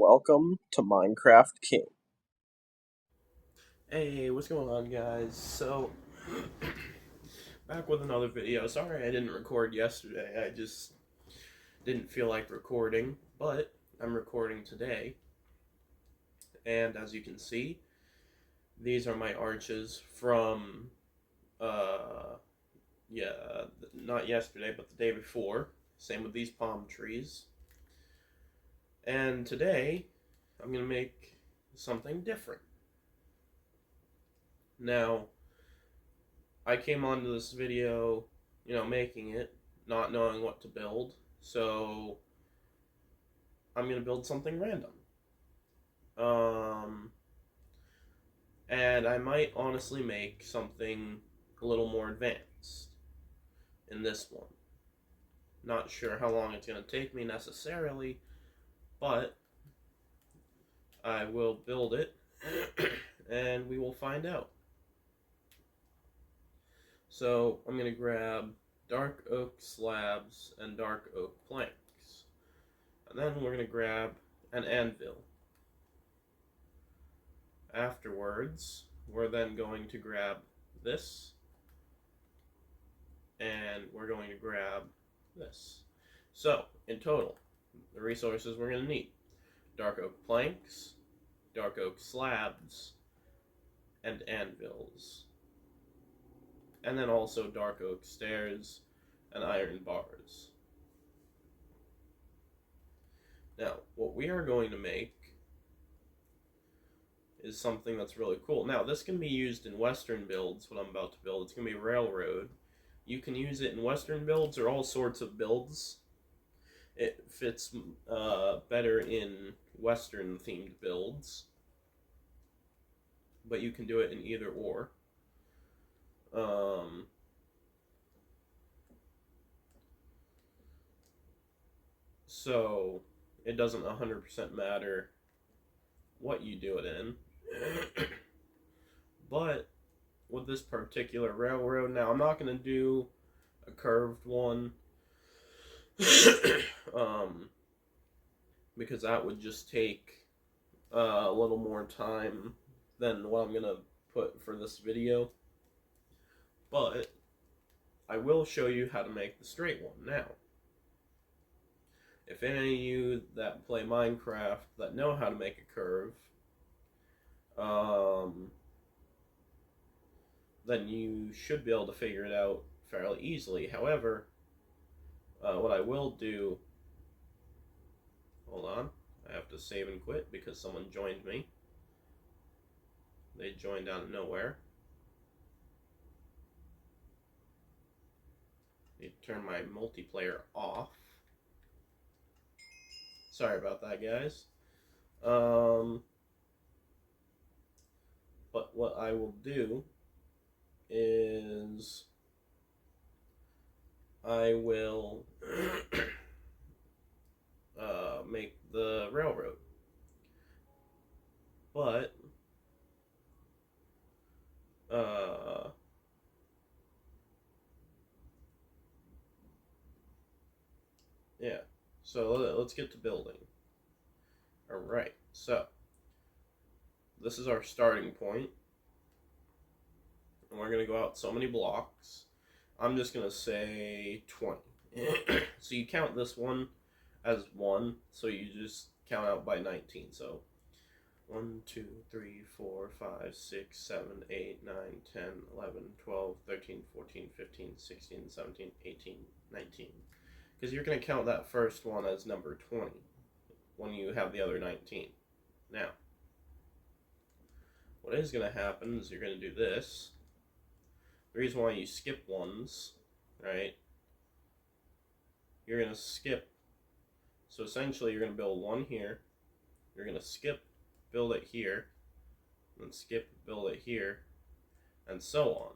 welcome to Minecraft King. Hey, what's going on, guys? Back with another video. Sorry I didn't record yesterday. I just didn't feel like recording, but I'm recording today. And as you can see, these are my arches from, not yesterday, but the day before. Same with these palm trees. And today, I'm gonna make something different. Now, I came onto this video, making it, not knowing what to build. So I'm gonna build something random. Um, and I might honestly make something a little more advanced in this one. Not sure how long it's gonna take me necessarily, but I will build it, and we will find out. So I'm gonna grab dark oak slabs and dark oak planks. And then we're going to grab an anvil. Afterwards, we're then going to grab this, and we're going to grab this. So, in total, the resources we're going to need: dark oak planks, dark oak slabs, and anvils. And then also dark oak stairs and iron bars. Now, what we are going to make is something that's really cool. Now, this can be used in Western builds, what I'm about to build. It's going to be a railroad. You can use it in Western builds or all sorts of builds. It fits better in Western-themed builds. But you can do it in either or. So, it doesn't 100% matter what you do it in. But with this particular railroad, now I'm not going to do a curved one because that would just take a little more time than what I'm going to put for this video. But I will show you how to make the straight one. Now, if any of you that play Minecraft that know how to make a curve, then you should be able to figure it out fairly easily. However, what I will do... Hold on. I have to save and quit because someone joined me. They joined out of nowhere. Need to turn my multiplayer off. Sorry about that, guys. But what I will do is I will make the railroad. But yeah, so let's get to building. Alright, so this is our starting point. And we're going to go out so many blocks. I'm just going to say 20. So you count this one as 1, so you just count out by 19. So 1, 2, 3, 4, 5, 6, 7, 8, 9, 10, 11, 12, 13, 14, 15, 16, 17, 18, 19. Because you're going to count that first one as number 20 when you have the other 19. Now, what is going to happen is you're going to do this. The reason why you skip ones, right? You're going to skip. So essentially, you're going to build one here. You're going to skip, build it here. Then skip, build it here. And so on.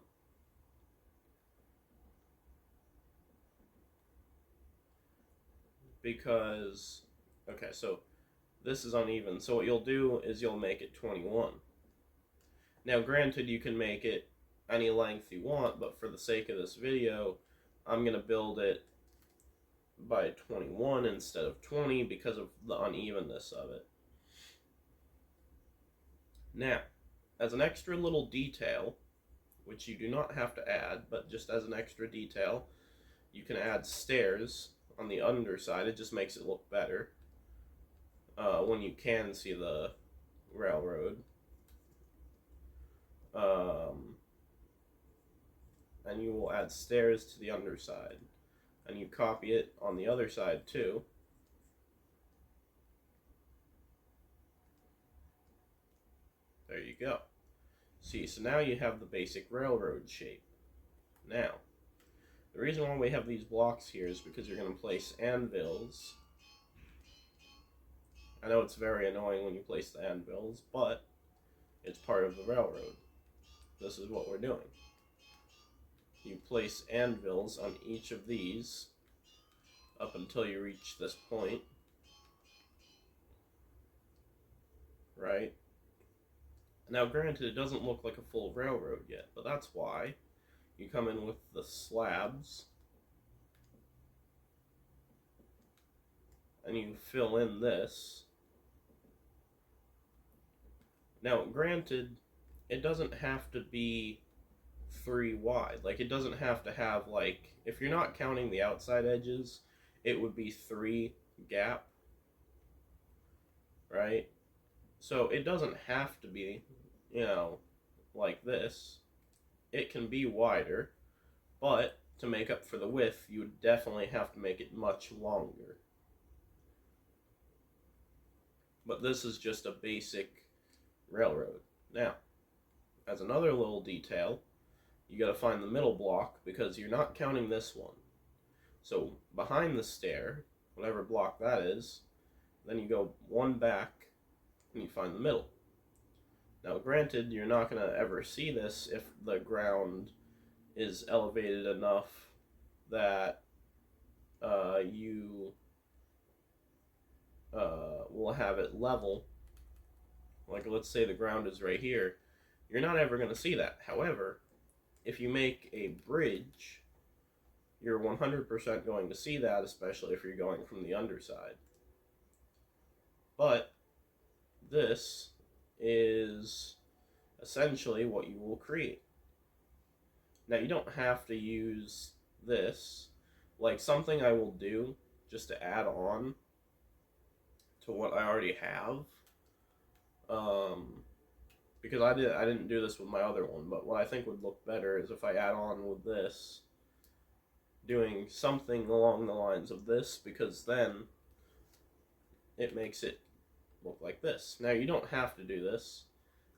Because, okay, so this is uneven. So what you'll do is you'll make it 21. Now, granted, you can make it any length you want, but for the sake of this video, I'm going to build it by 21 instead of 20 because of the unevenness of it. Now, as an extra little detail, which you do not have to add, but just as an extra detail, you can add stairs on the underside. It just makes it look better when you can see the railroad. And you will add stairs to the underside. And you copy it on the other side too. There you go. See, so now you have the basic railroad shape. Now, the reason why we have these blocks here is because you're going to place anvils. I know it's very annoying when you place the anvils, but it's part of the railroad. This is what we're doing. You place anvils on each of these up until you reach this point, right? Now, granted, it doesn't look like a full railroad yet, but that's why you come in with the slabs and you fill in this. Now, granted, it doesn't have to be 3 wide. Like, it doesn't have to have, like, if you're not counting the outside edges, it would be 3 gap, right? So it doesn't have to be, like this. It can be wider, but to make up for the width, you would definitely have to make it much longer. But this is just a basic railroad. Now, as another little detail, you got to find the middle block because you're not counting this one. So behind the stair, whatever block that is, then you go one back and you find the middle. Now, granted, you're not going to ever see this if the ground is elevated enough that you will have it level. Like, let's say the ground is right here. You're not ever going to see that. However, if you make a bridge, you're 100% going to see that, especially if you're going from the underside. But this is essentially what you will create. Now, you don't have to use this. Like, something I will do just to add on to what I already have, because I didn't do this with my other one, but what I think would look better is if I add on with this, doing something along the lines of this, because then it makes it look like this. Now, you don't have to do this.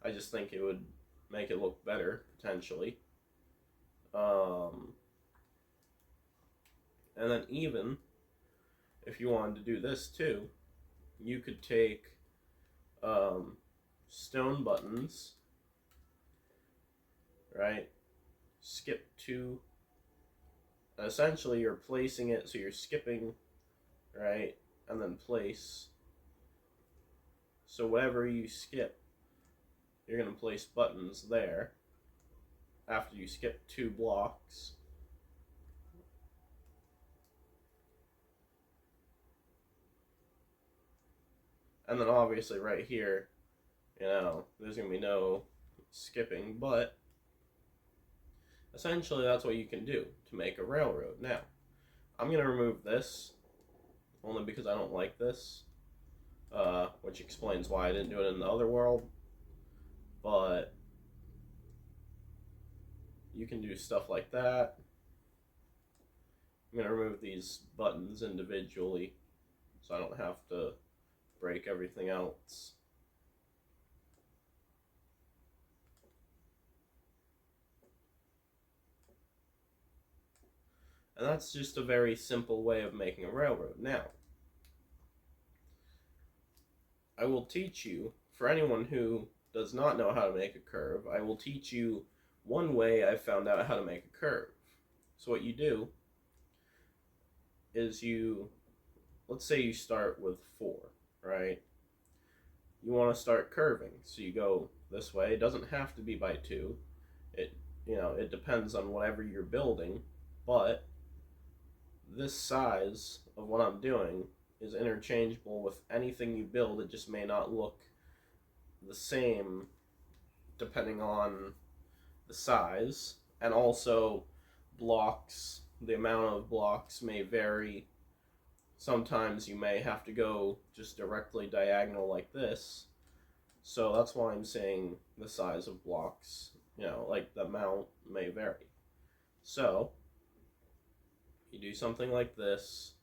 I just think it would make it look better, potentially. And then even if you wanted to do this too, you could take stone buttons, right? Skip 2. Essentially, you're placing it, so you're skipping, right? And then place. So whatever you skip, you're going to place buttons there after you skip 2 blocks. And then obviously right here, there's going to be no skipping, but essentially that's what you can do to make a railroad. Now, I'm going to remove this, only because I don't like this, which explains why I didn't do it in the other world, but you can do stuff like that. I'm going to remove these buttons individually, so I don't have to break everything else. And that's just a very simple way of making a railroad. Now, I will teach you, for anyone who does not know how to make a curve, I will teach you one way I found out how to make a curve. So what you do is let's say you start with 4, right? You want to start curving, so you go this way. It doesn't have to be by 2. It depends on whatever you're building, but this size of what I'm doing is interchangeable with anything you build. It just may not look the same depending on the size, and also blocks, the amount of blocks may vary. Sometimes you may have to go just directly diagonal like this. So that's why I'm saying the size of blocks, like the amount may vary. So you do something like this.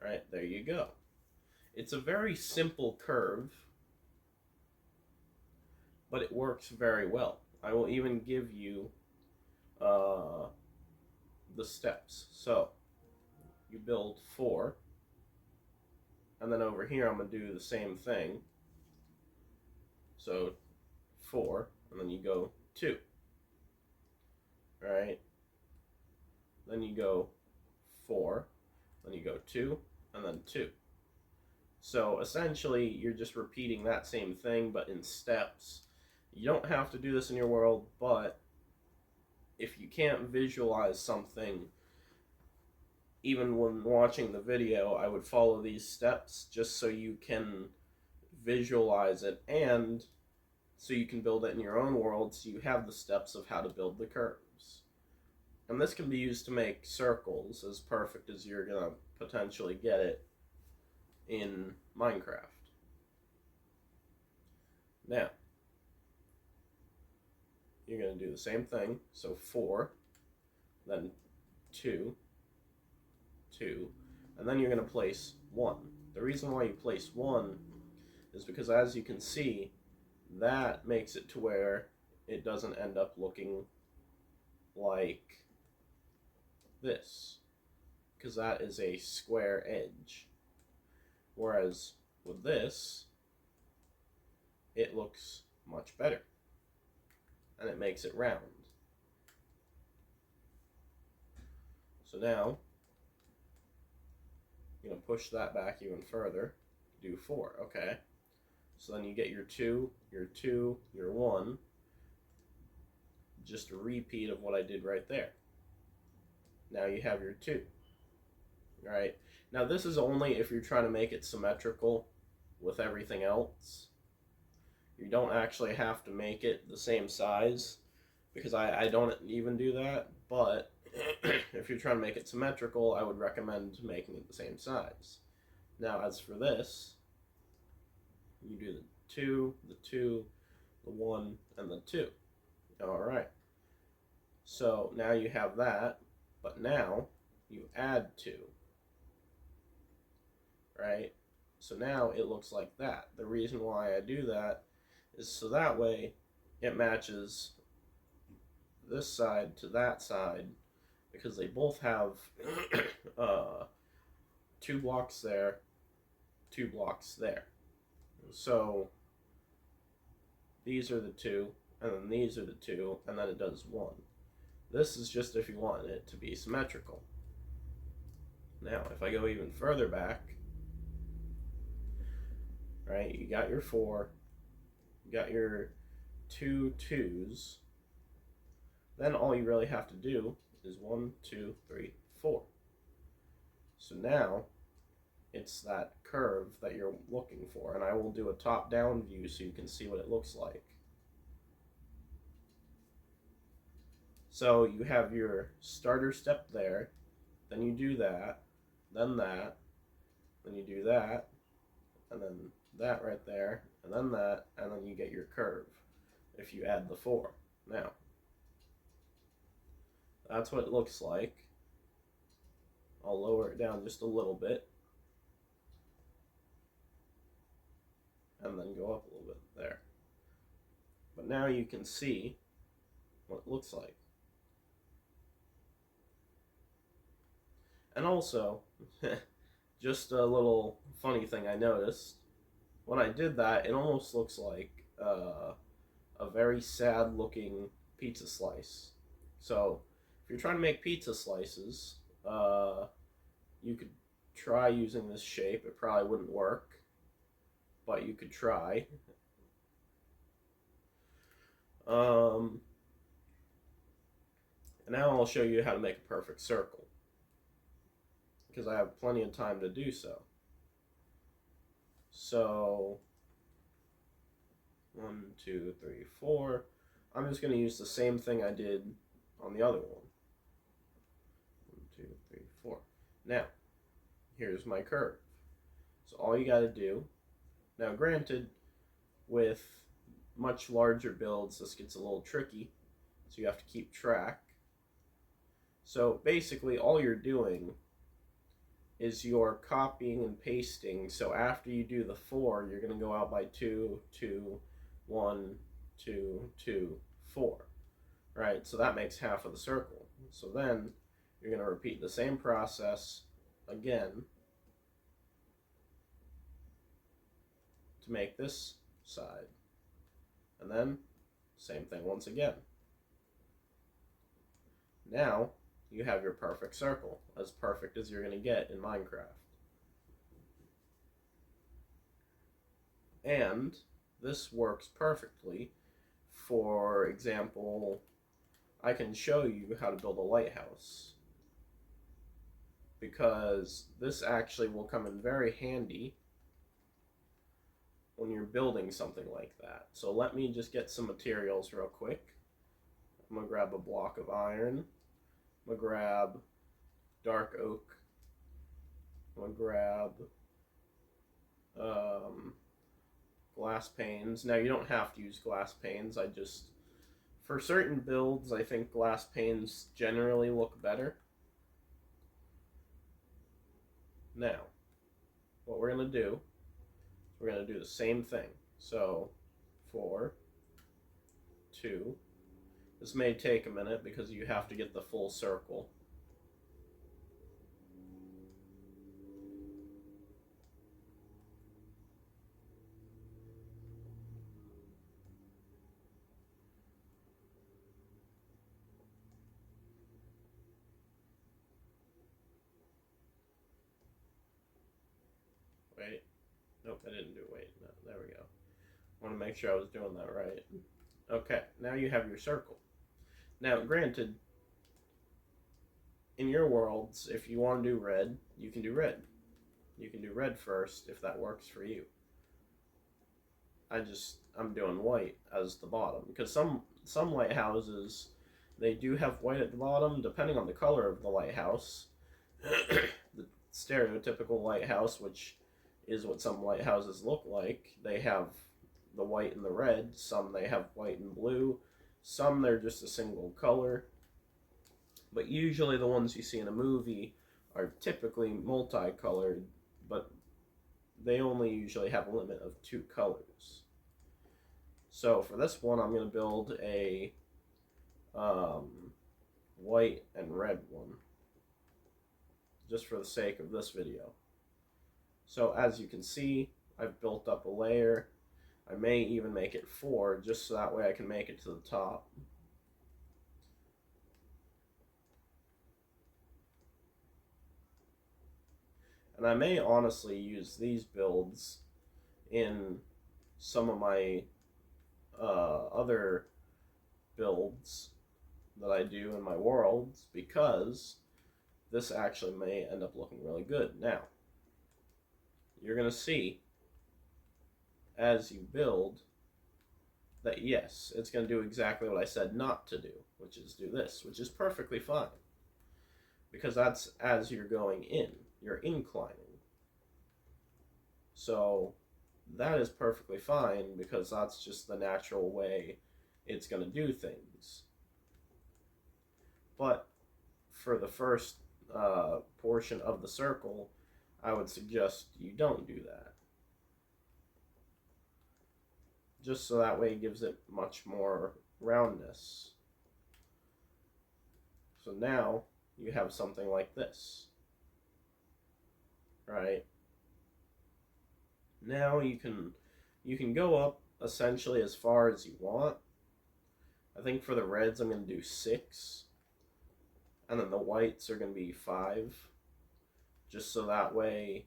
Right, there you go. It's a very simple curve, but it works very well. I will even give you the steps. So you build 4, and then over here I'm going to do the same thing. So 4, and then you go 2. Right? Then you go 4, then you go 2, and then 2. So essentially, you're just repeating that same thing, but in steps. You don't have to do this in your world, but if you can't visualize something, even when watching the video, I would follow these steps just so you can visualize it, and so you can build it in your own world, so you have the steps of how to build the curves. And this can be used to make circles as perfect as you're going to potentially get it in Minecraft. Now, you're going to do the same thing. So 4, then 2, 2, and then you're going to place 1. The reason why you place 1 is because, as you can see, that makes it to where it doesn't end up looking like this, because that is a square edge. Whereas with this, it looks much better, and it makes it round. So now, you're going to push that back even further, do 4, okay? So then you get your 2, your 2, your 1, just a repeat of what I did right there. Now you have your 2, right? Now this is only if you're trying to make it symmetrical with everything else. You don't actually have to make it the same size, because I don't even do that, but if you're trying to make it symmetrical, I would recommend making it the same size. Now as for this, you do the 2, the 2, the 1, and the 2. Alright. So now you have that, but now you add 2. Right? So now it looks like that. The reason why I do that is so that way it matches this side to that side, because they both have 2 blocks there, 2 blocks there. So these are the 2, and then these are the 2, and then it does 1. This is just if you want it to be symmetrical. Now, if I go even further back, right, you got your 4, you got your 2 2s, then all you really have to do is 1, 2, 3, 4. So now, it's that curve that you're looking for, and I will do a top-down view so you can see what it looks like. So you have your starter step there, then you do that, then you do that, and then that right there, and then you get your curve if you add the 4. Now, that's what it looks like. I'll lower it down just a little bit, and then go up a little bit there. But now you can see what it looks like. And also, just a little funny thing I noticed, when I did that, it almost looks like a very sad looking pizza slice. So if you're trying to make pizza slices, you could try using this shape. It probably wouldn't work, but you could try. And now I'll show you how to make a perfect circle. because I have plenty of time to do so. So 1, 2, 3, 4. I'm just going to use the same thing I did on the other one. 1, 2, 3, 4. Now, here's my curve. So all you got to do, now granted, with much larger builds, this gets a little tricky, so you have to keep track. So basically, all you're doing is you're copying and pasting. So after you do the 4, you're going to go out by 2, 2, 1, 2, 2, 4. Right? So that makes half of the circle. So then you're going to repeat the same process again to make this side. And then same thing once again. Now you have your perfect circle, as perfect as you're going to get in Minecraft. And this works perfectly. For example, I can show you how to build a lighthouse, because this actually will come in very handy when you're building something like that. So let me just get some materials real quick. I'm going to grab a block of iron. I'm going to grab dark oak. I'm going to grab glass panes. Now you don't have to use glass panes. For certain builds, I think glass panes generally look better. Now, what we're going to do, we're going to do the same thing. So 4, 2. This may take a minute because you have to get the full circle. Wait. Nope, I didn't do wait. No, there we go. I want to make sure I was doing that right. Okay, now you have your circle. Now, granted, in your worlds, if you want to do red, you can do red. You can do red first if that works for you. I'm doing white as the bottom, because some lighthouses, they do have white at the bottom depending on the color of the lighthouse. The stereotypical lighthouse, which is what some lighthouses look like, they have the white and the red. Some they have white and blue. Some they're just a single color. But usually the ones you see in a movie are typically multicolored, but they only usually have a limit of 2 colors. So for this one, I'm going to build a white and red one, just for the sake of this video. So as you can see, I've built up a layer. I may even make it 4, just so that way I can make it to the top. And I may honestly use these builds in some of my other builds that I do in my worlds, because this actually may end up looking really good. Now, you're going to see as you build that yes, it's going to do exactly what I said not to do, which is do this, which is perfectly fine, because that's as you're going in, you're inclining. So that is perfectly fine, because that's just the natural way it's going to do things. But for the first portion of the circle, I would suggest you don't do that, just so that way it gives it much more roundness. So now you have something like this, right? Now you can go up essentially as far as you want. I think for the reds I'm going to do 6, and then the whites are going to be 5, just so that way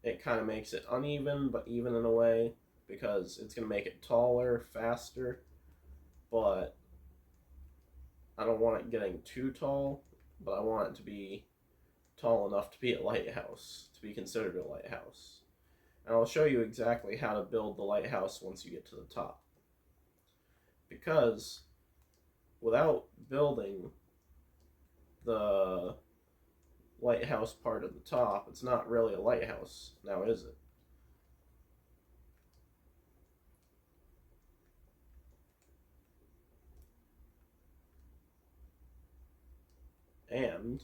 it kind of makes it uneven but even in a way, because it's going to make it taller faster, but I don't want it getting too tall, but I want it to be tall enough to be a lighthouse, to be considered a lighthouse. And I'll show you exactly how to build the lighthouse once you get to the top. Because without building the lighthouse part at the top, it's not really a lighthouse, now is it? And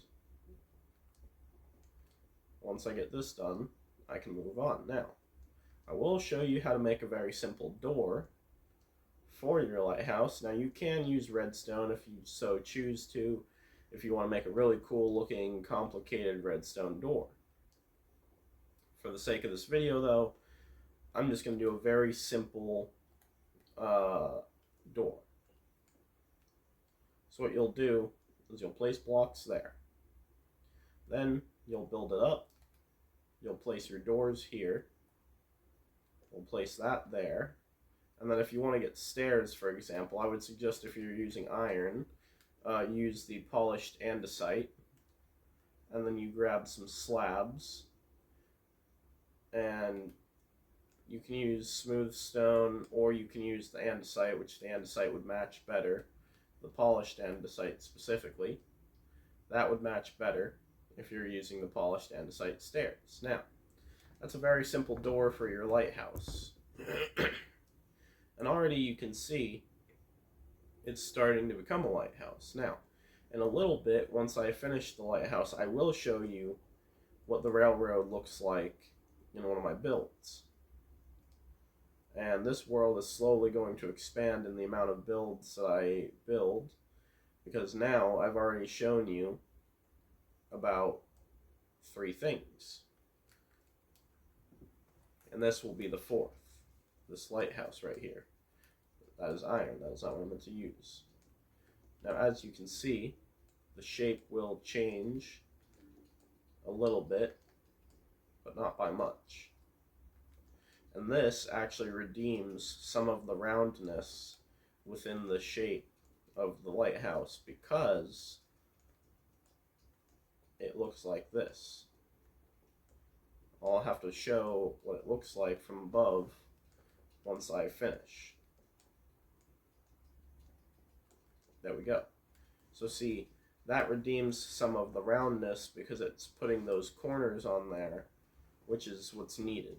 once I get this done, I can move on. Now, I will show you how to make a very simple door for your lighthouse. Now, you can use redstone if you so choose to, if you want to make a really cool looking, complicated redstone door. For the sake of this video, though, I'm just going to do a very simple door. So what you'll do is you'll place blocks there. Then you'll build it up. You'll place your doors here. We'll place that there. And then if you want to get stairs, for example, I would suggest if you're using iron, use the polished andesite. And then you grab some slabs. And you can use smooth stone, or you can use the andesite, which the andesite would match better. The polished andesite specifically. That would match better if you're using the polished andesite stairs. Now, that's a very simple door for your lighthouse. And already you can see it's starting to become a lighthouse. Now, in a little bit, once I finish the lighthouse, I will show you what the railroad looks like in one of my builds. And this world is slowly going to expand in the amount of builds that I build, because now I've already shown you about 3 things. And this will be the 4th. This lighthouse right here. That is iron. That is not what I'm meant to use. Now, as you can see, the shape will change a little bit, but not by much. And this actually redeems some of the roundness within the shape of the lighthouse, because it looks like this. I'll have to show what it looks like from above once I finish. There we go. So see, that redeems some of the roundness because it's putting those corners on there, which is what's needed.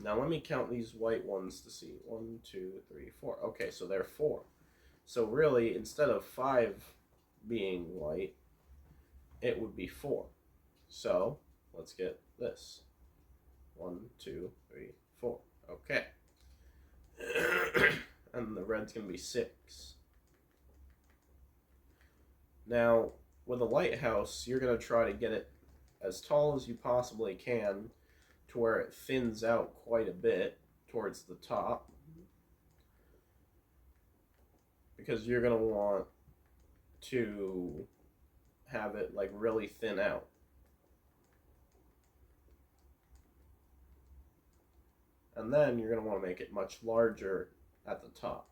Now let me count these white ones to see. 1, 2, 3, 4. Okay, so there are 4. So really, instead of 5 being white, it would be 4. So let's get this. 1, 2, 3, 4. Okay. And the red's going to be 6. Now, with a lighthouse, you're going to try to get it as tall as you possibly can to where it thins out quite a bit towards the top, because you're going to want to have it like really thin out. And then you're going to want to make it much larger at the top,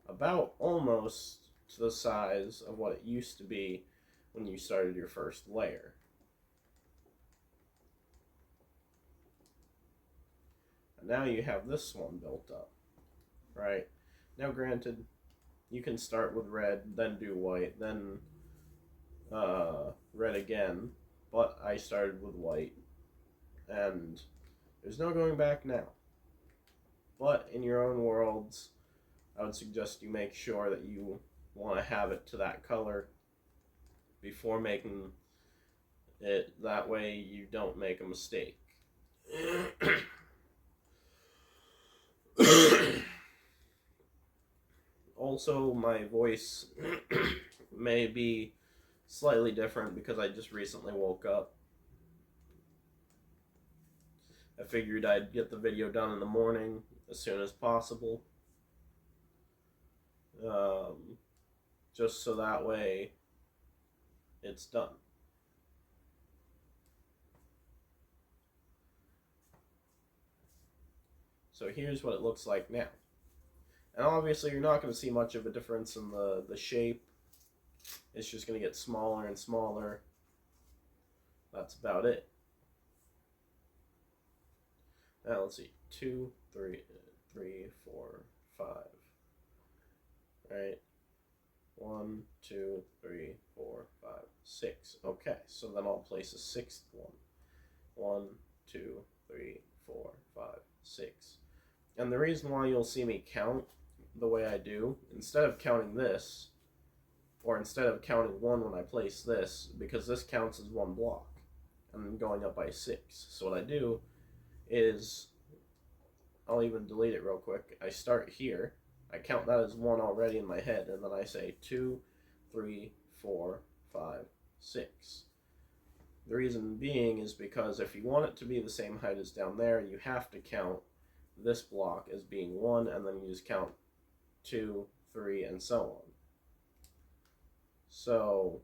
about almost to the size of what it used to be when you started your first layer. And now you have this one built up, right? Now granted, you can start with red, then do white, then red again, but I started with white, and there's no going back now. But in your own worlds, I would suggest you make sure that you want to have it to that color before making it. That way you don't make a mistake. Also, my voice may be slightly different because I just recently woke up. I figured I'd get the video done in the morning as soon as possible. Just so that way it's done. So here's what it looks like now. And obviously you're not going to see much of a difference in the shape. It's just going to get smaller and smaller That's about it. Now let's see, 2, 3, 4, 5. Right? 1, 2, 3, 4, 5, 6. Okay, so then I'll place a sixth one. 1, 2, 3, 4, 5, 6. And the reason why you'll see me count the way I do, instead of counting this, or instead of counting 1 when I place this, because this counts as 1 block, and I'm going up by 6. So what I do is, I'll even delete it real quick. I start here, I count that as 1 already in my head, and then I say 2, 3, 4, 5, 6. The reason being is because if you want it to be the same height as down there, you have to count this block as being 1, and then you just count 2, 3, and so on. So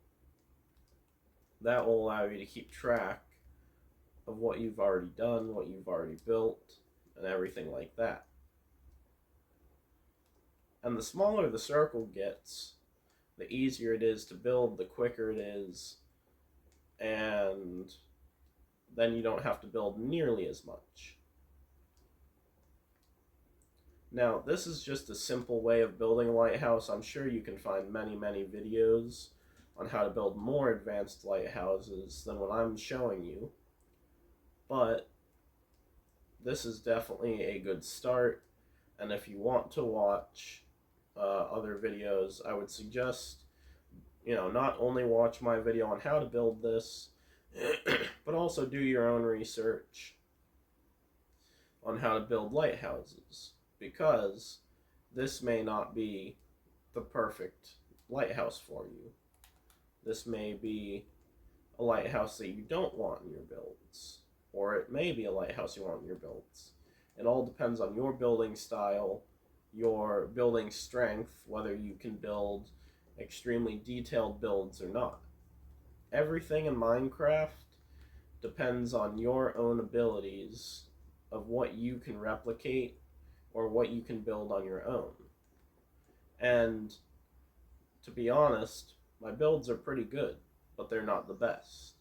that will allow you to keep track of what you've already done, what you've already built, and everything like that. And the smaller the circle gets, the easier it is to build, the quicker it is, and then you don't have to build nearly as much. Now, this is just a simple way of building a lighthouse. I'm sure you can find many, many videos on how to build more advanced lighthouses than what I'm showing you. But this is definitely a good start. And if you want to watch other videos, I would suggest, not only watch my video on how to build this, but also do your own research on how to build lighthouses, because this may not be the perfect lighthouse for you. This may be a lighthouse that you don't want in your builds, or it may be a lighthouse you want in your builds. It all depends on your building style, your building strength, whether you can build extremely detailed builds or not. Everything in Minecraft depends on your own abilities of what you can replicate or what you can build on your own. And to be honest, my builds are pretty good, but they're not the best.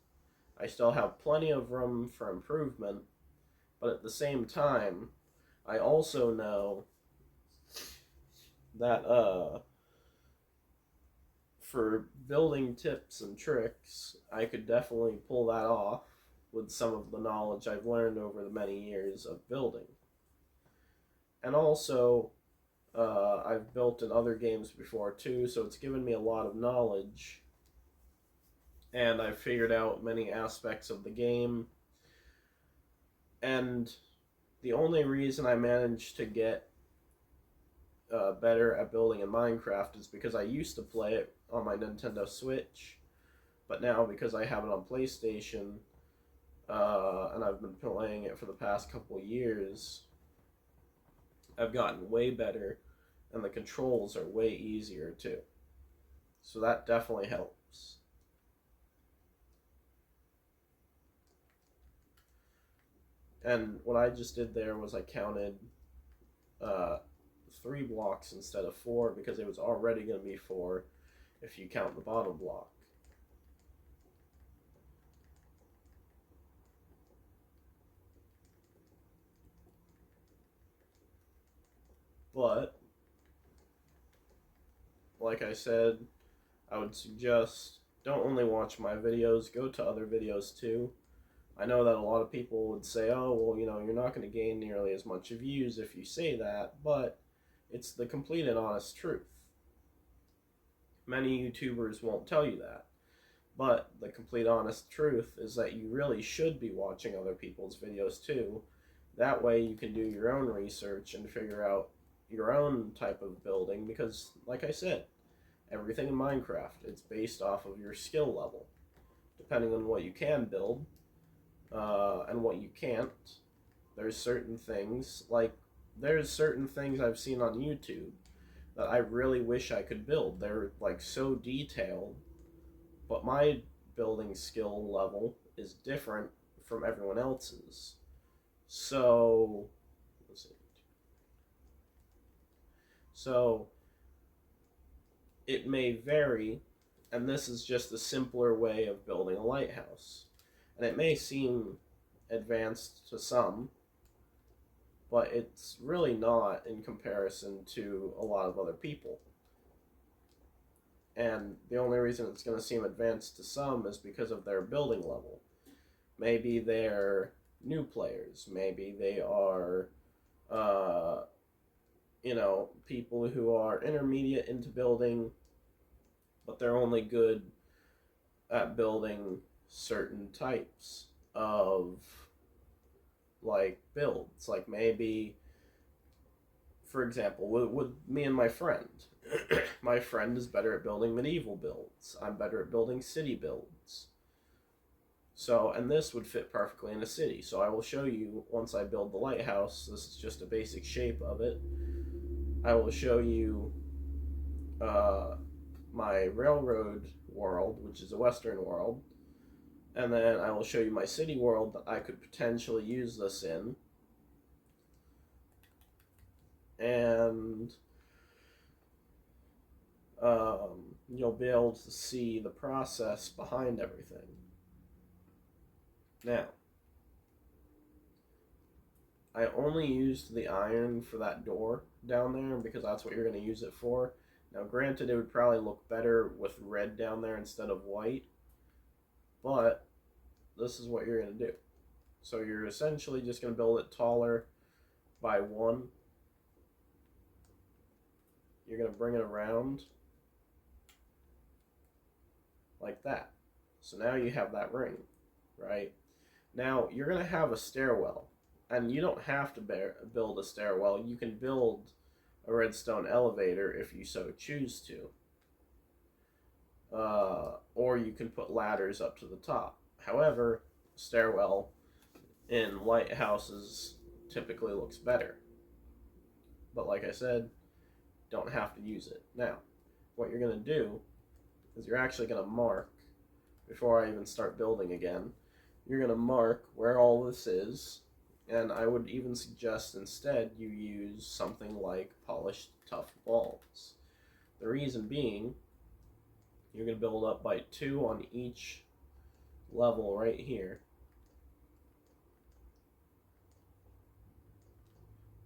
I still have plenty of room for improvement, but at the same time, I also know that for building tips and tricks, I could definitely pull that off with some of the knowledge I've learned over the many years of building. And also, I've built in other games before too, so it's given me a lot of knowledge, and I've figured out many aspects of the game. And the only reason I managed to get better at building in Minecraft is because I used to play it on my Nintendo Switch, but now because I have it on PlayStation, and I've been playing it for the past couple of years, I've gotten way better, and the controls are way easier too. So that definitely helps. And what I just did there was I counted 3 blocks instead of 4, because it was already going to be 4 if you count the bottom block. But, like I said, I would suggest don't only watch my videos, go to other videos too. I know that a lot of people would say, oh, well, you're not going to gain nearly as much views if you say that, but it's the complete and honest truth. Many YouTubers won't tell you that, but the complete honest truth is that you really should be watching other people's videos too. That way you can do your own research and figure out your own type of building, because, like I said, everything in Minecraft, it's based off of your skill level. Depending on what you can build, and what you can't, there's certain things I've seen on YouTube that I really wish I could build. They're like so detailed, but my building skill level is different from everyone else's. So, let's see. So, it may vary, and this is just a simpler way of building a lighthouse. And it may seem advanced to some, but it's really not in comparison to a lot of other people. And the only reason it's going to seem advanced to some is because of their building level. Maybe they're new players. Maybe they are, uh, people who are intermediate into building, but they're only good at building certain types of like builds. Like maybe, for example, with me and my friend, my friend is better at building medieval builds. I'm better at building city builds. So, and this would fit perfectly in a city. So I will show you once I build the lighthouse. This is just a basic shape of it. I will show you my railroad world, which is a western world. And then I will show you my city world that I could potentially use this in. And you'll be able to see the process behind everything. Now, I only used the iron for that door down there because that's what you're going to use it for. Now, granted, it would probably look better with red down there instead of white, but this is what you're going to do. So you're essentially just going to build it taller by 1. You're going to bring it around like that. So now you have that ring, right? Now you're going to have a stairwell, and you don't have to build a stairwell. You can build a redstone elevator if you so choose to. Or you can put ladders up to the top. However, stairwell in lighthouses typically looks better. But like I said, don't have to use it. Now, what you're going to do is you're actually going to mark, before I even start building again, you're going to mark where all this is, and I would even suggest instead you use something like polished tough walls. The reason being, you're going to build up by 2 on each level right here.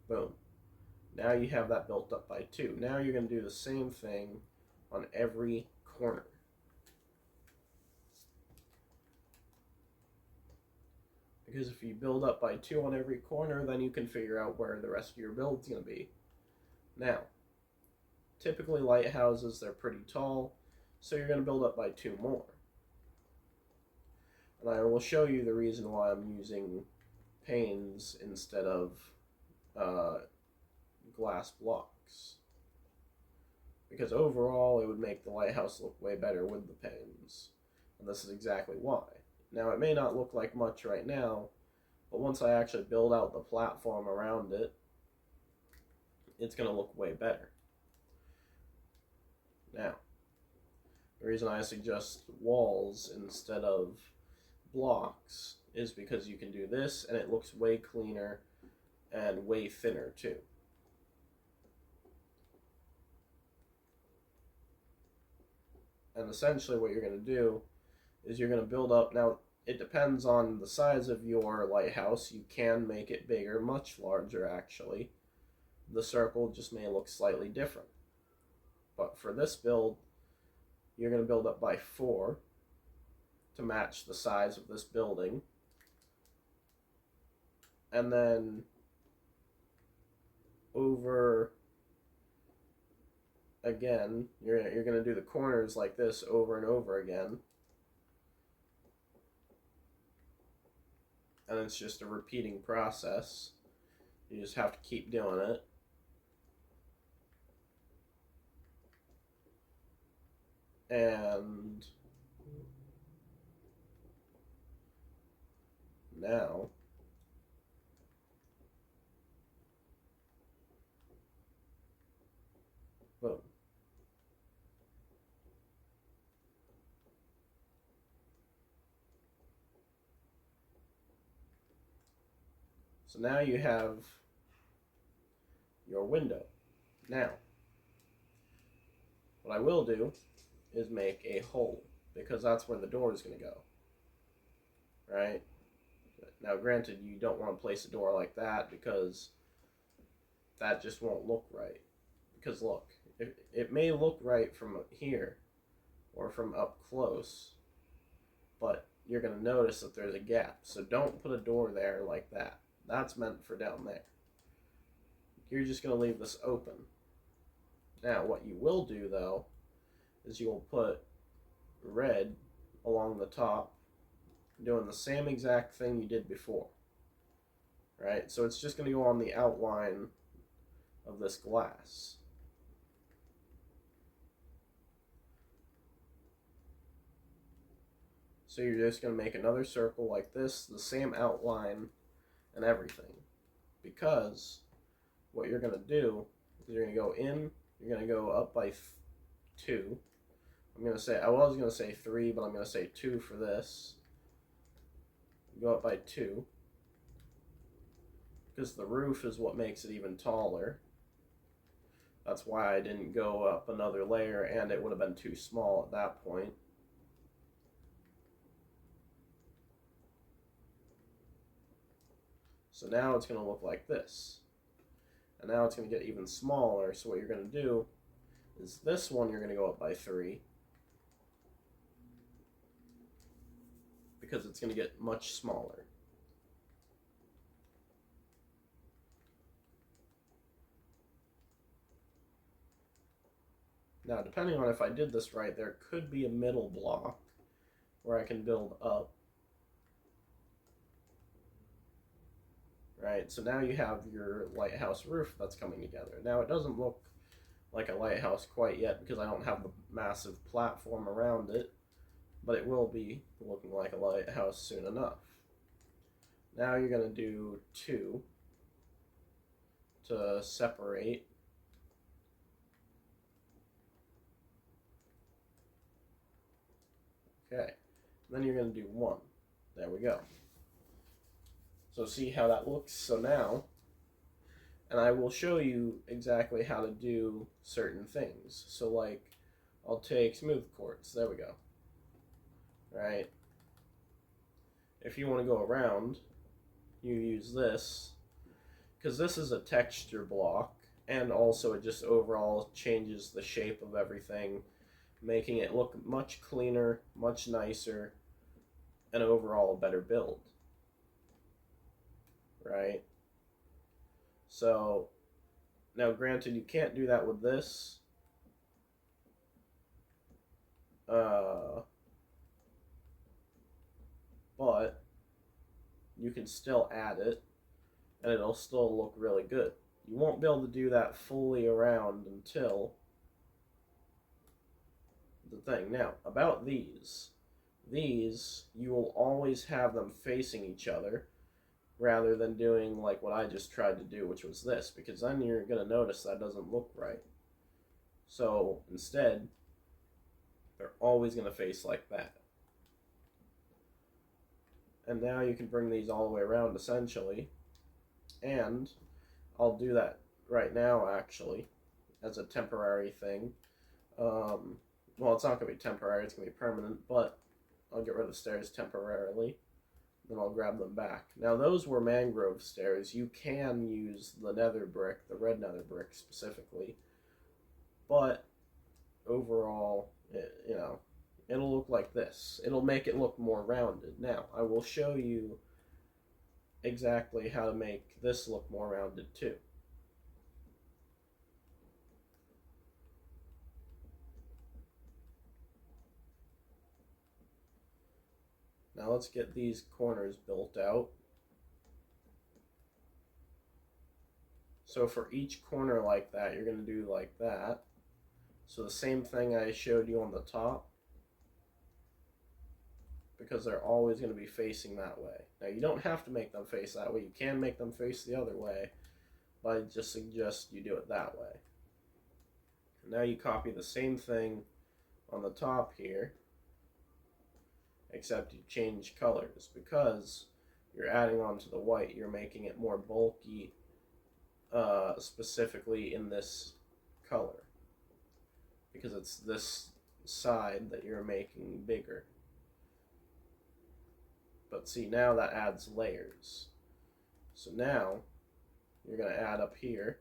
Boom. Now you have that built up by 2. Now you're going to do the same thing on every corner. Because if you build up by 2 on every corner, then you can figure out where the rest of your build's going to be. Now, typically lighthouses, they're pretty tall, so you're going to build up by 2 more. And I will show you the reason why I'm using panes instead of glass blocks. Because overall, it would make the lighthouse look way better with the panes. And this is exactly why. Now, it may not look like much right now, but once I actually build out the platform around it, it's going to look way better. Now, the reason I suggest walls instead of blocks is because you can do this and it looks way cleaner and way thinner too. And essentially what you're going to do is you're going to build up. Now, it depends on the size of your lighthouse. You can make it bigger, much larger actually. The circle just may look slightly different. But for this build, you're going to build up by 4 to match the size of this building. And then over again, you're going to do the corners like this over and over again. And it's just a repeating process. You just have to keep doing it. And now boom. So now you have your window. Now, what I will do is make a hole, because that's where the door is going to go. right? Now, granted, you don't want to place a door like that because that just won't look right. Because look, it may look right from here or from up close, but you're going to notice that there's a gap. So don't put a door there like that. That's meant for down there. You're just going to leave this open. Now, what you will do, though, is you'll put red along the top, doing the same exact thing you did before. Right? So it's just going to go on the outline of this glass. So you're just going to make another circle like this, the same outline and everything. Because what you're going to do is you're going to go in, you're going to go up by 2. I'm going to say, I was going to say 3, but I'm going to say 2 for this. Go up by 2. Because the roof is what makes it even taller. That's why I didn't go up another layer, and it would have been too small at that point. So now it's going to look like this. And now it's going to get even smaller, so what you're going to do is this one you're going to go up by 3. Because it's going to get much smaller. Now, depending on if I did this right, there could be a middle block where I can build up. Right, so now you have your lighthouse roof that's coming together. Now, it doesn't look like a lighthouse quite yet because I don't have the massive platform around it, but it will be looking like a lighthouse soon enough. Now you're going to do 2 to separate. Okay, then you're going to do 1. There we go. So see how that looks? So now, and I will show you exactly how to do certain things. So like, I'll take smooth quartz. There we go. Right? If you want to go around, you use this, because this is a texture block, and also it just overall changes the shape of everything, making it look much cleaner, much nicer, and overall a better build. Right? So, now granted you can't do that with this. But you can still add it, and it'll still look really good. You won't be able to do that fully around until the thing. Now, about these, you will always have them facing each other, rather than doing like what I just tried to do, which was this, because then you're going to notice that doesn't look right. So instead, they're always going to face like that. And now you can bring these all the way around essentially, and I'll do that right now actually as a temporary thing. Well, it's not going to be temporary, it's going to be permanent, but I'll get rid of the stairs temporarily. Then I'll grab them back. Now those were mangrove stairs. You can use the nether brick, the red nether brick specifically, but overall, it'll look like this. It'll make it look more rounded. Now, I will show you exactly how to make this look more rounded too. Now let's get these corners built out. So for each corner like that, you're going to do like that. So the same thing I showed you on the top, because they're always going to be facing that way. Now you don't have to make them face that way. You can make them face the other way, but I just suggest you do it that way. And now you copy the same thing on the top here, except you change colors, because you're adding on to the white. You're making it more bulky, specifically in this color, because it's this side that you're making bigger. But But see, now that adds layers. So now you're going to add up here.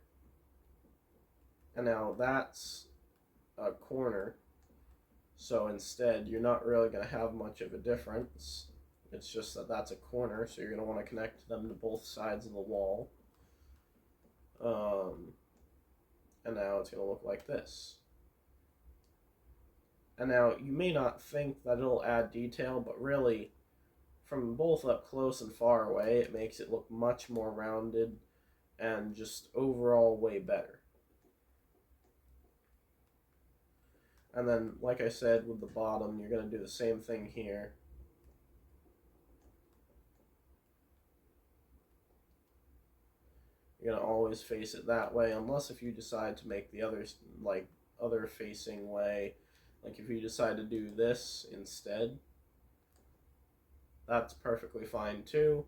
And now that's a corner. So instead, you're not really going to have much of a difference. It's just that that's a corner, so you're going to want to connect them to both sides of the wall. And now it's going to look like this. And now you may not think that it'll add detail, but really, from both up close and far away, it makes it look much more rounded and just overall way better. And then, like I said, with the bottom, you're going to do the same thing here. You're going to always face it that way, unless if you decide to make the other facing way. Like if you decide to do this instead, that's perfectly fine too.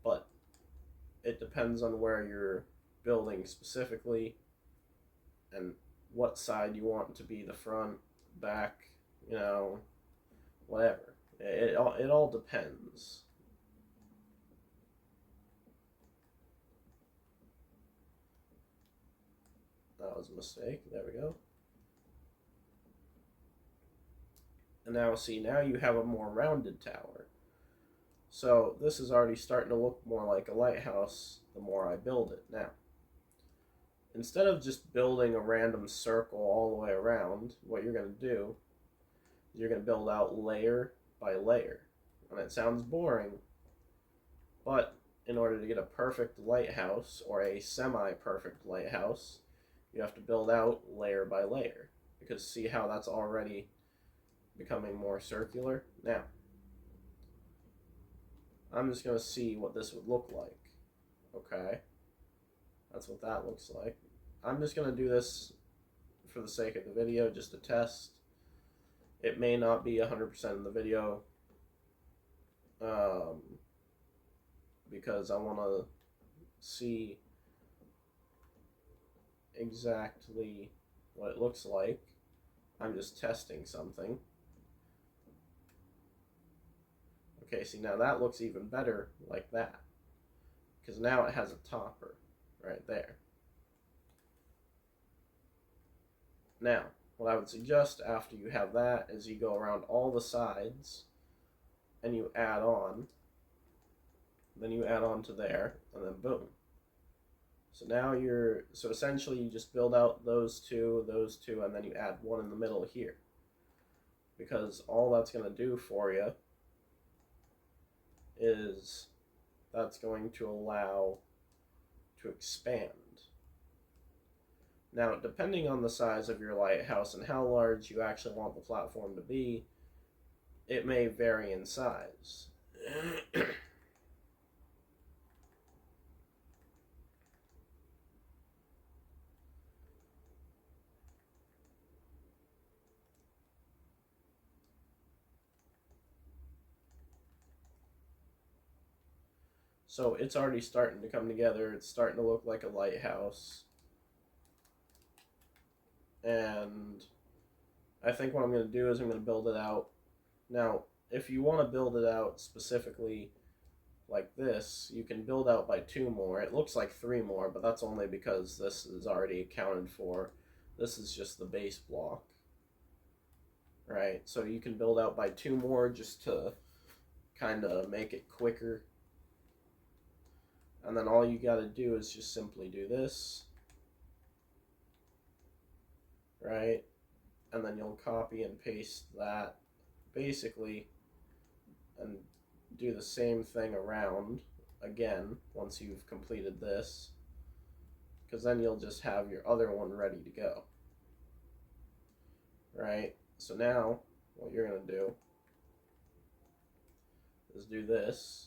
But it depends on where you're building specifically and what side you want to be the front, back, whatever. It all depends. That was a mistake. There we go. And now see, now you have a more rounded tower. So this is already starting to look more like a lighthouse the more I build it. Now, instead of just building a random circle all the way around, what you're going to do is you're going to build out layer by layer. And it sounds boring, but in order to get a perfect lighthouse or a semi-perfect lighthouse, you have to build out layer by layer. Because see how that's already becoming more circular? Now, I'm just going to see what this would look like. Okay, that's what that looks like. I'm just going to do this for the sake of the video, just to test. It may not be 100% in the video, because I want to see exactly what it looks like. I'm just testing something. Okay, see, now that looks even better like that, because now it has a topper right there. Now, what I would suggest after you have that is you go around all the sides and you add on, then you add on to there, and then boom. So now so essentially you just build out those two, and then you add one in the middle here. Because all that's going to do for you is that's going to allow to expand. Now, depending on the size of your lighthouse and how large you actually want the platform to be, it may vary in size. So it's already starting to come together. It's starting to look like a lighthouse. And I think what I'm going to do is I'm going to build it out. Now, if you want to build it out specifically like this, you can build out by 2 more. It looks like 3 more, but that's only because this is already accounted for. This is just the base block. Right? So you can build out by 2 more just to kind of make it quicker. And then all you got to do is just simply do this. Right? And then you'll copy and paste that basically and do the same thing around again once you've completed this, because then you'll just have your other one ready to go. Right? So now what you're going to do is do this.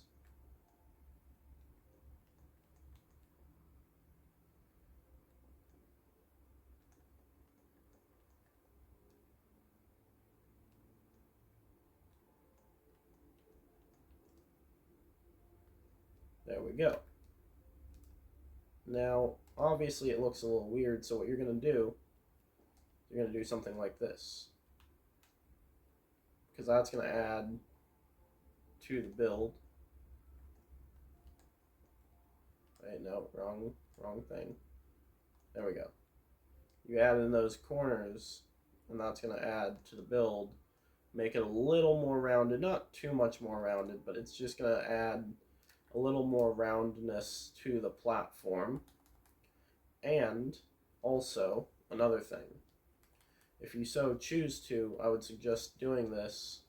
There we go. Now, obviously it looks a little weird, so what you're going to do, you're going to do something like this. Because that's going to add to the build. Wait, no, wrong thing. There we go. You add in those corners, and that's going to add to the build, make it a little more rounded, not too much more rounded, but it's just going to add a little more roundness to the platform. And also, another thing, if you so choose to, I would suggest doing this.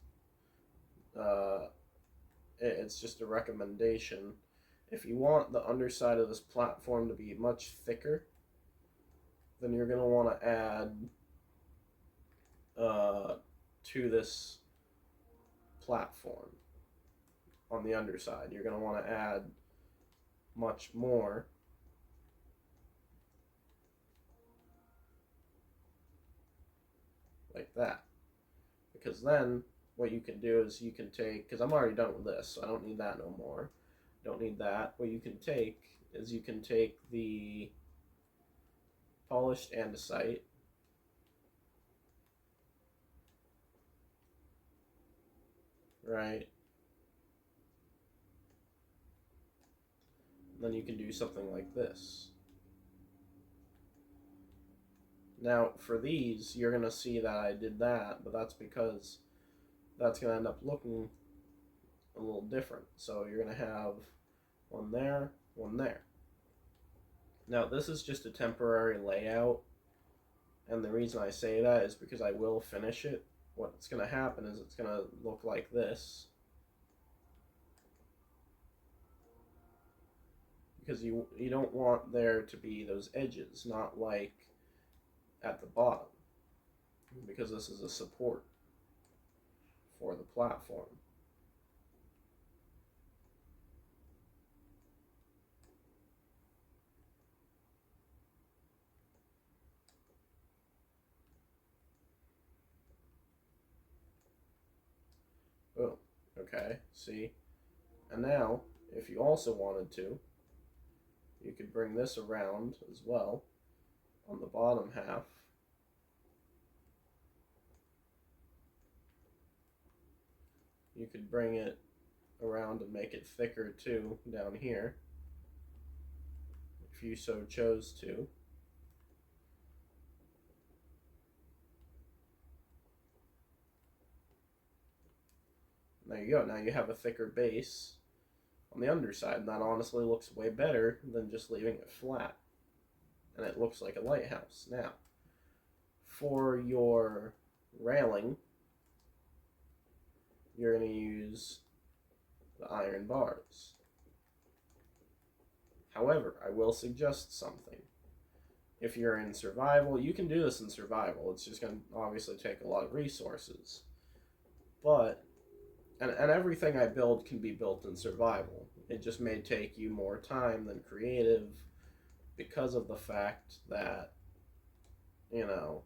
It's just a recommendation. If you want the underside of this platform to be much thicker, then you're going to want to add to this platform on the underside. You're going to want to add much more. Like that. Because then what you can do is you can take, because I'm already done with this, so I don't need that no more. Don't need that. What you can take is you can take the polished andesite, right? And then you can do something like this. Now, for these, you're going to see that I did that, but that's because that's going to end up looking a little different. So you're going to have one there, one there. Now, this is just a temporary layout, and the reason I say that is because I will finish it. What's going to happen is it's going to look like this. Because you don't want there to be those edges, not like at the bottom, because this is a support for the platform. Boom. Okay, see? And now, if you also wanted to, you could bring this around as well on the bottom half. You could bring it around and make it thicker too down here, if you so chose to. There you go. Now you have a thicker base on the underside, and that honestly looks way better than just leaving it flat. And it looks like a lighthouse. Now, for your railing, you're going to use the iron bars. However, I will suggest something. If you're in survival, you can do this in survival. It's just going to obviously take a lot of resources. But, and everything I build can be built in survival. It just may take you more time than creative because of the fact that, you know,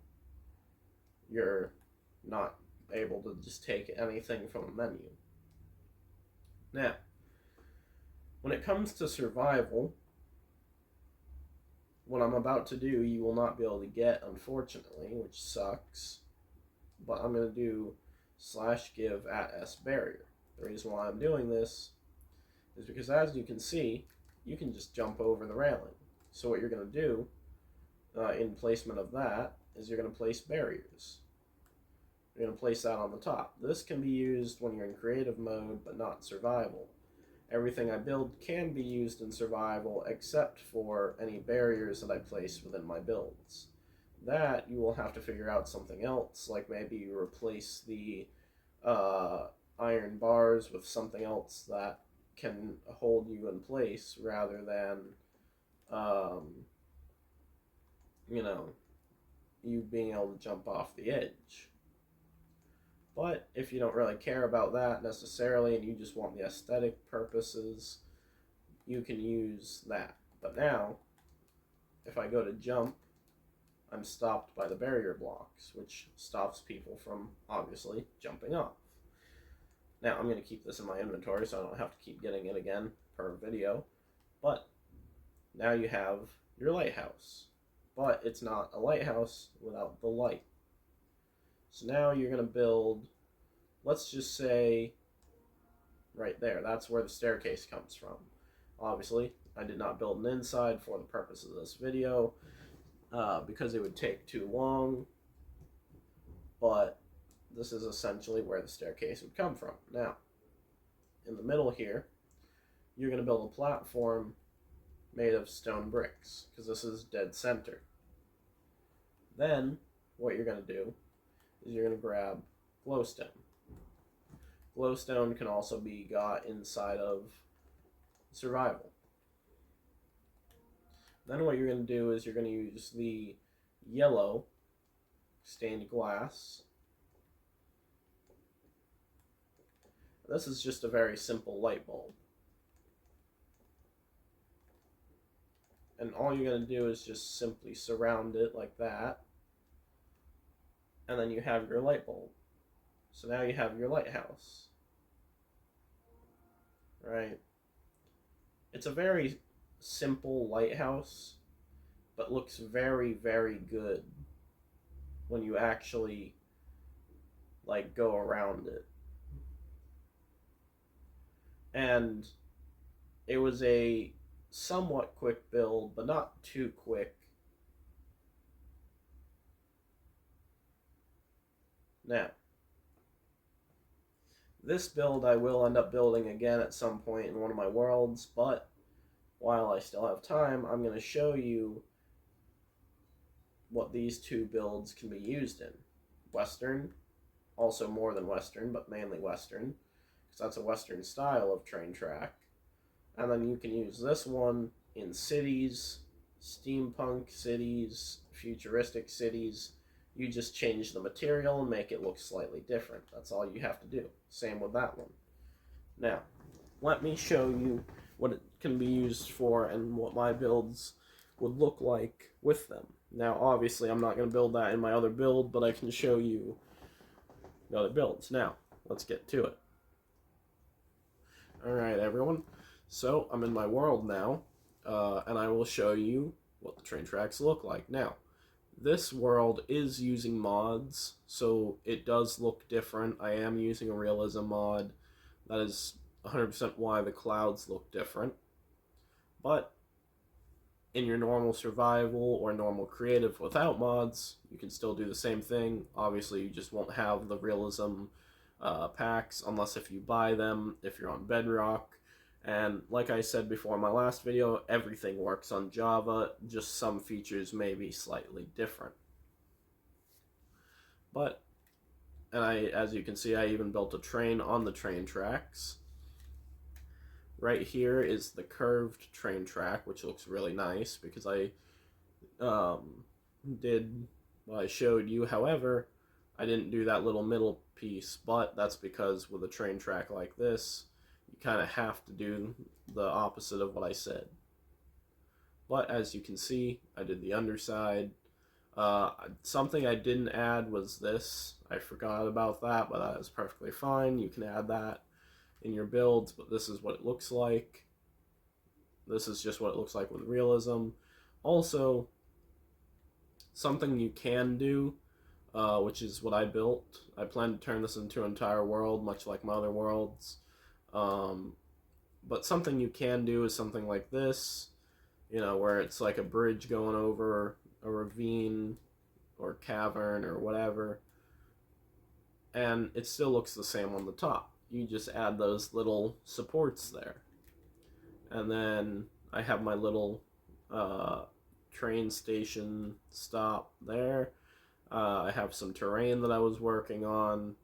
you're not able to just take anything from a menu. Now, when it comes to survival, what I'm about to do you will not be able to get, unfortunately, which sucks, but I'm going to do /give at s barrier. The reason why I'm doing this is because, as you can see, you can just jump over the railing. So what you're going to do in placement of that is you're going to place barriers. You're going to place that on the top. This can be used when you're in creative mode, but not survival. Everything I build can be used in survival except for any barriers that I place within my builds. That you will have to figure out something else, like maybe you replace the iron bars with something else that can hold you in place rather than, you know, you being able to jump off the edge. But if you don't really care about that necessarily and you just want the aesthetic purposes, you can use that. But now, if I go to jump, I'm stopped by the barrier blocks, which stops people from, obviously, jumping off. Now, I'm going to keep this in my inventory so I don't have to keep getting it again per video. But now you have your lighthouse. But it's not a lighthouse without the light. So now you're going to build, let's just say right there. That's where the staircase comes from. Obviously, I did not build an inside for the purpose of this video because it would take too long, but this is essentially where the staircase would come from. Now, in the middle here, you're going to build a platform made of stone bricks, because this is dead center. Then, what you're going to do is you're going to grab glowstone. Glowstone can also be got inside of survival. Then what you're going to do is you're going to use the yellow stained glass. This is just a very simple light bulb. And all you're going to do is just simply surround it like that. And then you have your light bulb. So now you have your lighthouse. Right? It's a very simple lighthouse, but looks very, very good when you actually like go around it. And it was a somewhat quick build, but not too quick. Now, this build I will end up building again at some point in one of my worlds, but while I still have time, I'm going to show you what these two builds can be used in. Western, also more than Western, but mainly Western, because that's a Western style of train track. And then you can use this one in cities, steampunk cities, futuristic cities. You just change the material and make it look slightly different. That's all you have to do. Same with that one. Now, let me show you what it can be used for and what my builds would look like with them. Now, obviously, I'm not going to build that in my other build, but I can show you the other builds. Now, let's get to it. Alright, everyone. So, I'm in my world now, and I will show you what the train tracks look like. Now, this world is using mods, so it does look different. I am using a realism mod. That is 100% why the clouds look different. But in your normal survival or normal creative without mods, you can still do the same thing. Obviously, you just won't have the realism packs unless if you buy them, if you're on Bedrock. And like I said before in my last video, everything works on Java, just some features may be slightly different. But, and as you can see, I even built a train on the train tracks. Right here is the curved train track, which looks really nice because I did what I showed you. However, I didn't do that little middle piece, but that's because with a train track like this, you kind of have to do the opposite of what I said. But as you can see, I did the underside. Something I didn't add was this. I forgot about that, but that is perfectly fine. You can add that in your builds, but this is what it looks like. This is just what it looks like with realism. Also, something you can do, which is what I built. I plan to turn this into an entire world, much like my other worlds. But something you can do is something like this, you know, where it's like a bridge going over a ravine or cavern or whatever, and it still looks the same on the top. You just add those little supports there. And then I have my little train station stop there. I have some terrain that I was working on.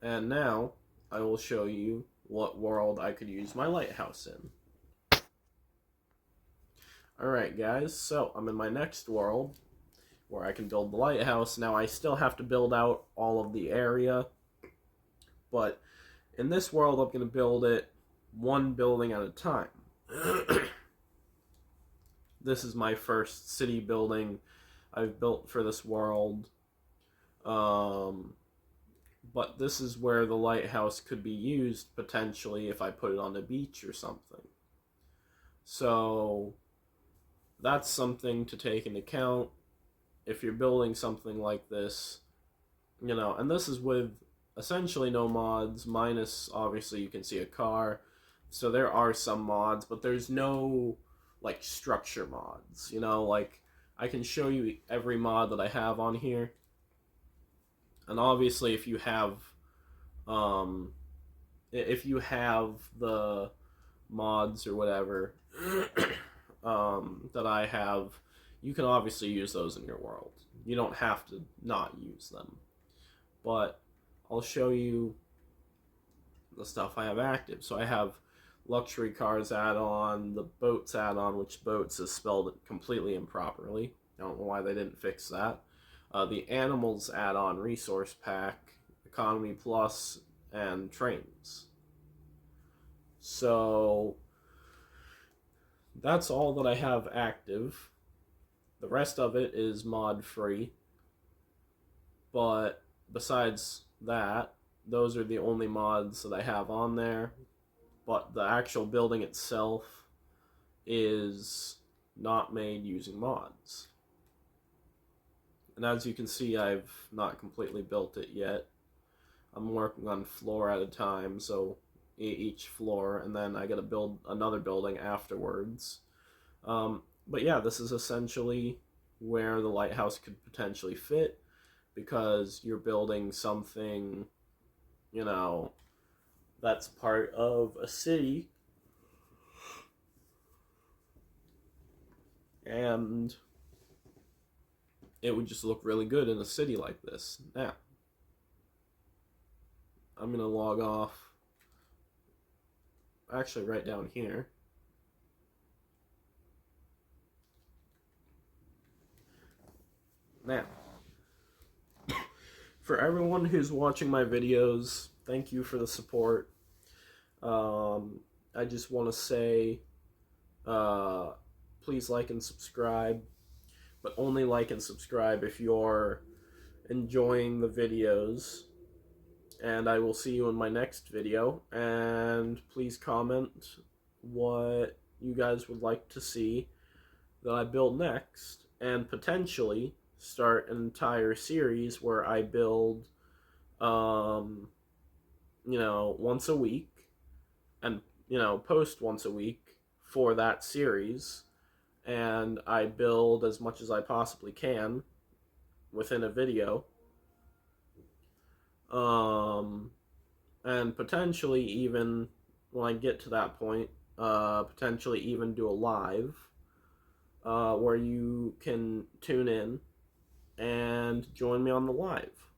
And now I will show you what world I could use my lighthouse in. Alright guys, so I'm in my next world where I can build the lighthouse. Now I still have to build out all of the area, but in this world I'm going to build it one building at a time. This is my first city building I've built for this world. But this is where the lighthouse could be used potentially if I put it on a beach or something. So that's something to take into account if you're building something like this, you know. And this is with essentially no mods, minus obviously you can see a car. So there are some mods, but there's no like structure mods. Like I can show you every mod that I have on here. And obviously um if you have the mods or whatever that I have, you can obviously use those in your world. You don't have to not use them. But I'll show you the stuff I have active. So I have luxury cars add-on, the boats add-on, which boats is spelled completely improperly. I don't know why they didn't fix that. The animals add-on resource pack, economy plus, and trains. So that's all that I have active. The rest of it is mod free. But besides that, those are the only mods that I have on there. But the actual building itself is not made using mods. And as you can see, I've not completely built it yet. I'm working on floor at a time, so each floor, and then I gotta build another building afterwards. But yeah, this is essentially where the lighthouse could potentially fit, because you're building something, that's part of a city, and it would just look really good in a city like this. Now, I'm gonna log off, actually right down here. Now, for everyone who's watching my videos, thank you for the support. I just want to say, please like and subscribe, but only like and subscribe if you're enjoying the videos. And I will see you in my next video. And please comment what you guys would like to see that I build next, and potentially start an entire series where I build, once a week, and post once a week for that series, and I build as much as I possibly can within a video, and potentially even when I get to that point, potentially even do a live, where you can tune in and join me on the live.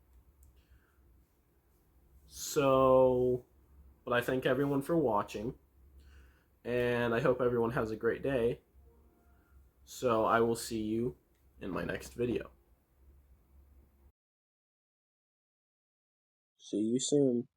So, but I thank everyone for watching, and I hope everyone has a great day. So I will see you in my next video. See you soon.